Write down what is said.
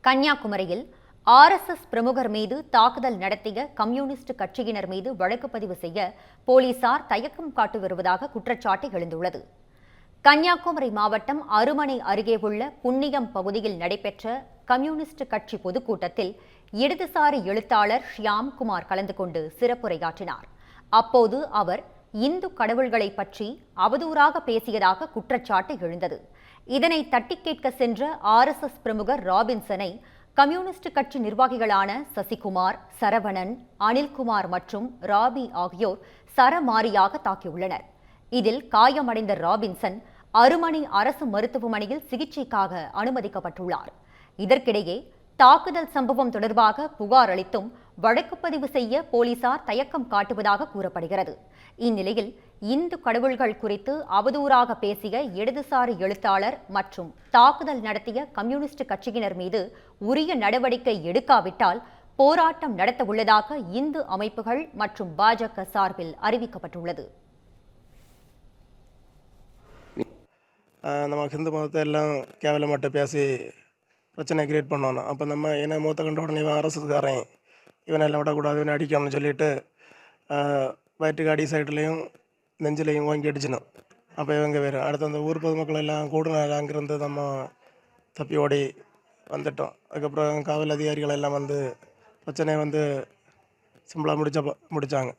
கன்னியாகுமரியில் ஆர்எஸ்எஸ் பிரமுகர் மீது தாக்குதல் நடத்திய கம்யூனிஸ்ட் கட்சியினர் மீது வழக்கு பதிவு செய்ய போலீசார் தயக்கம் காட்டி வருவதாக குற்றச்சாட்டு எழுந்துள்ளது. கன்னியாகுமரி மாவட்டம் அருமனை அருகே உள்ள புன்னியம் பகுதியில் நடைபெற்ற கம்யூனிஸ்ட் கட்சி பொதுக்கூட்டத்தில் இடதுசாரி எழுத்தாளர் ஷியாம்குமார் கலந்து கொண்டு சிறப்புரையாற்றினார். அப்போது அவர் இந்து கடவுள்களை பற்றி அவதூறாக பேசியதாக குற்றச்சாட்டு எழுந்தது. இதனை தட்டி கேட்க சென்ற ஆர்எஸ்எஸ் பிரமுகர் ராபின்சனை கம்யூனிஸ்ட் கட்சி நிர்வாகிகளான சசிகுமார், சரவணன், அனில்குமார் மற்றும் ராபி ஆகியோர் சரமாரியாக தாக்கியுள்ளனர். இதில் காயமடைந்த ராபின்சன் அருமனை அரசு மருத்துவமனையில் சிகிச்சைக்காக அனுமதிக்கப்பட்டுள்ளார். இதற்கிடையே தாக்குதல் சம்பவம் தொடர்பாக புகார் அளித்தும் வழக்கு பதிவு செய்ய போலீசார் தயக்கம் காட்டுவதாக கூறப்படுகிறது. இந்நிலையில் இந்து கடவுள்கள் குறித்து அவதூறாக பேசிய இடதுசாரி எழுத்தாளர் மற்றும் தாக்குதல் நடத்திய கம்யூனிஸ்ட் கட்சியினர் மீது உரிய நடவடிக்கை எடுக்காவிட்டால் போராட்டம் நடத்த உள்ளதாக இந்து அமைப்புகள் மற்றும் பாஜக சார்பில் அறிவிக்கப்பட்டுள்ளது. நம்ம ஹிந்து மதத்தை எல்லாம் கேவலமாட்ட பேசி பிரச்சனை கிரியேட் பண்ணோம். அப்போ நம்ம என்ன மூத்த கண்ட உடனே இவன் அரசுக்காரன், இவனை எல்லாம் விடக்கூடாது, இவனை அடிக்கணும்னு சொல்லிட்டு வயிற்றுக்கு அடி சைட்லேயும் நெஞ்சிலையும் வாங்கி அடிச்சினோம். அப்போ இவங்க வேறு அடுத்து அந்த ஊர் பொதுமக்கள் எல்லாம் கூடுனால அங்கேருந்து நம்ம தப்பி ஓடி வந்துட்டோம். அதுக்கப்புறம் காவல் அதிகாரிகள் எல்லாம் வந்து பிரச்சனையை வந்து சிம்பிளாக முடித்தாங்க.